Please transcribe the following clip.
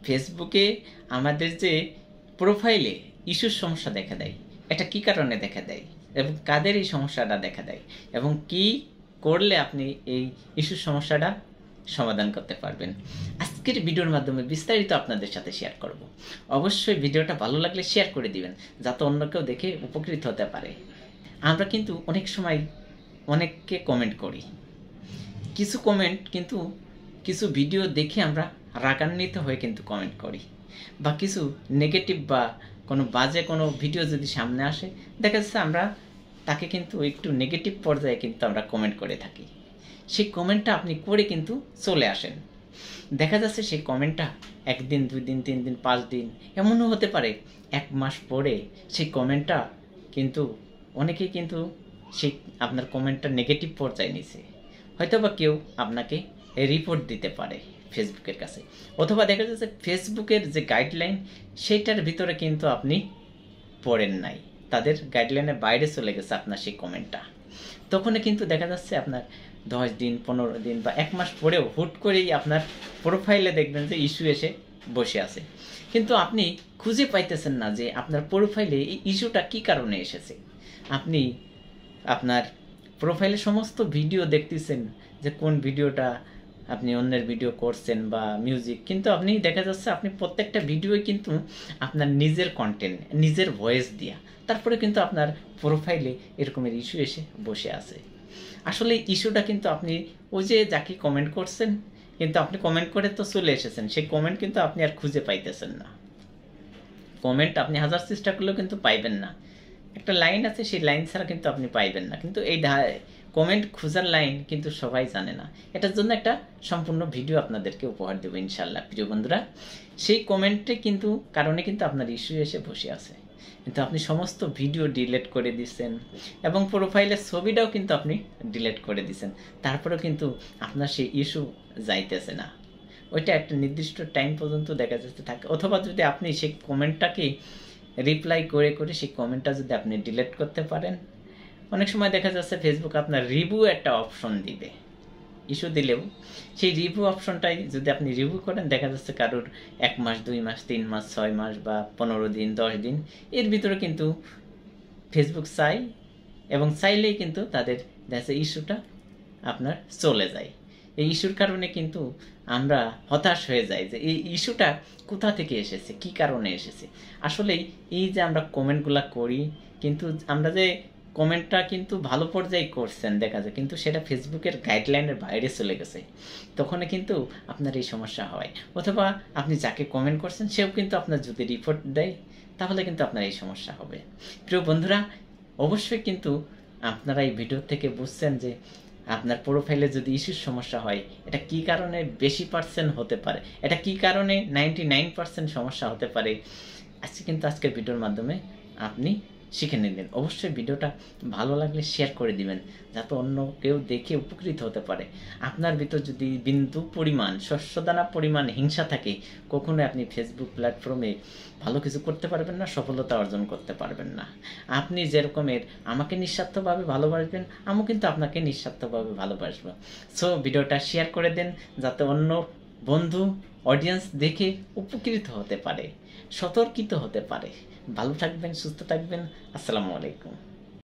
ফেসবুকে আমাদের যে প্রোফাইলে ইস্যুর সমস্যা দেখা দেয়, এটা কি কারণে দেখা দেয় এবং কাদের এই সমস্যাটা দেখা দেয় এবং কি করলে আপনি এই ইস্যুর সমস্যাটা সমাধান করতে পারবেন, আজকের ভিডিওর মাধ্যমে বিস্তারিত আপনাদের সাথে শেয়ার করব। অবশ্যই ভিডিওটা ভালো লাগলে শেয়ার করে দিবেন, যাতে অন্য কেউ দেখে উপকৃত হতে পারে। আমরা কিন্তু অনেক সময় অনেককে কমেন্ট করি, কিছু কমেন্ট কিন্তু কিছু ভিডিও দেখে আমরা রাগান্বিত হয়ে কিন্তু কমেন্ট করি, বা কিছু নেগেটিভ বা কোনো বাজে কোনো ভিডিও যদি সামনে আসে, দেখা যাচ্ছে আমরা তাকে কিন্তু একটু নেগেটিভ পর্যায়ে কিন্তু আমরা কমেন্ট করে থাকি। সেই কমেন্টটা আপনি করে কিন্তু চলে আসেন, দেখা যাচ্ছে সেই কমেন্টটা 1 দিন 2 দিন 3 দিন 5 দিন এমনও হতে পারে 1 মাস পরে সেই কমেন্টটা কিন্তু অনেকেই কিন্তু সেই আপনার কমেন্টটা নেগেটিভ পর্যায়ে নিছে, হয়তো বা কেউ আপনাকে রিপোর্ট দিতে পারে ফেসবুকের কাছে, অথবা দেখা যাচ্ছে ফেসবুকের যে গাইডলাইন সেইটার ভিতরে কিন্তু আপনি পড়েন নাই, তাদের গাইডলাইনের বাইরে চলে গেছে আপনার সেই কমেন্টটা। তখন কিন্তু দেখা যাচ্ছে আপনার 10 দিন 15 দিন বা 1 মাস পরেও হুট করেই আপনার প্রোফাইলে দেখবেন যে ইস্যু এসে বসে আছে, কিন্তু আপনি খুঁজে পাইতেছেন না যে আপনার প্রোফাইলে এই ইস্যুটা কী কারণে এসেছে। আপনি আপনার প্রোফাইলে সমস্ত ভিডিও দেখতেছেন যে কোন ভিডিওটা আপনি অন্যের ভিডিও করছেন বা মিউজিক, কিন্তু আপনি দেখা যাচ্ছে আপনি প্রত্যেকটা ভিডিওই কিন্তু আপনার নিজের কন্টেন্ট, নিজের ভয়েস দিয়া, তারপরে কিন্তু আপনার প্রোফাইলে এরকমের ইস্যু এসে বসে আছে। আসলে ইস্যুটা কিন্তু আপনি ওই যে যাকে কমেন্ট করছেন, কিন্তু আপনি কমেন্ট করে তো চলে এসেছেন, সেই কমেন্ট কিন্তু আপনি আর খুঁজে পাইতেছেন না। কমেন্ট আপনি হাজার চেষ্টা করলেও কিন্তু পাইবেন না, একটা লাইন আছে, সেই লাইন ছাড়া কিন্তু আপনি পাইবেন না। কিন্তু এই কমেন্ট খোঁজার লাইন কিন্তু সবাই জানে না, এটার জন্য একটা সম্পূর্ণ ভিডিও আপনাদেরকে উপহার দেবো ইনশাল্লাহ প্রিয় বন্ধুরা। সেই কমেন্টে কিন্তু কারণে কিন্তু আপনার ইস্যু এসে বসে আছে, কিন্তু আপনি সমস্ত ভিডিও ডিলিট করে দিচ্ছেন এবং প্রোফাইলের ছবিটাও কিন্তু আপনি ডিলিট করে দিচ্ছেন, তারপরেও কিন্তু আপনার সেই ইস্যু যাইতেছে না। ওইটা একটা নির্দিষ্ট টাইম পর্যন্ত দেখা যাচ্ছে থাকে, অথবা যদি আপনি সেই কমেন্টটাকে রিপ্লাই করে করে সেই কমেন্টটা যদি আপনি ডিলিট করতে পারেন, অনেক সময় দেখা যাচ্ছে ফেসবুক আপনার রিভিউ একটা অপশন দিবে, ইস্যু দিলেও সেই রিভিউ অপশনটাই যদি আপনি রিভিউ করেন, দেখা যাচ্ছে কারোর 1 মাস 2 মাস 3 মাস 6 মাস বা 15 দিন 10 দিন এর ভিতরে কিন্তু ফেসবুক চাই, এবং চাইলেই কিন্তু তাদের দেখা ইস্যুটা আপনার চলে যায়। এই ইস্যুর কারণে কিন্তু আমরা হতাশ হয়ে যাই যে এই ইস্যুটা কোথা থেকে এসেছে, কি কারণে এসেছে। আসলে এই যে আমরা কমেন্টগুলো করি, কিন্তু আমরা যে কমেন্টটা কিন্তু ভালো পর্যায়ে করছেন দেখা যায়, কিন্তু সেটা ফেসবুকের গাইডলাইনের বাইরে চলে গেছে, তখন কিন্তু আপনার এই সমস্যা হয়। অথবা আপনি যাকে কমেন্ট করছেন সেও কিন্তু আপনার যদি রিপোর্ট দেয়, তাহলে কিন্তু আপনার এই সমস্যা হবে। প্রিয় বন্ধুরা, অবশ্যই কিন্তু আপনারা এই ভিডিও থেকে বুঝছেন যে আপনার প্রোফাইলে যদি ইস্যুর সমস্যা হয়, এটা কি কারণে বেশি পার্সেন্ট হতে পারে, এটা কি কারণে 99% সমস্যা হতে পারে, আজকের ভিডিওর মাধ্যমে আপনি শিখে নিলেন। অবশ্যই ভিডিওটা ভালো লাগলে শেয়ার করে দিবেন, যাতে অন্য কেউ দেখে উপকৃত হতে পারে। আপনার ভিতর যদি বিন্দু পরিমাণ শস্যদানা পরিমাণ হিংসা থাকে, কখনোই আপনি ফেসবুক প্ল্যাটফর্মে ভালো কিছু করতে পারবেন না, সফলতা অর্জন করতে পারবেন না। আপনি যেরকমের আমাকে নিঃস্বার্থভাবে ভালোবাসবেন, আমিও কিন্তু আপনাকে নিঃস্বার্থভাবে ভালোবাসবো। সো ভিডিওটা শেয়ার করে দেন, যাতে অন্য বন্ধু অডিয়েন্স দেখে উপকৃত হতে পারে, সতর্কিত হতে পারে। ভালো থাকবেন, সুস্থ থাকবেন। আসসালামু আলাইকুম।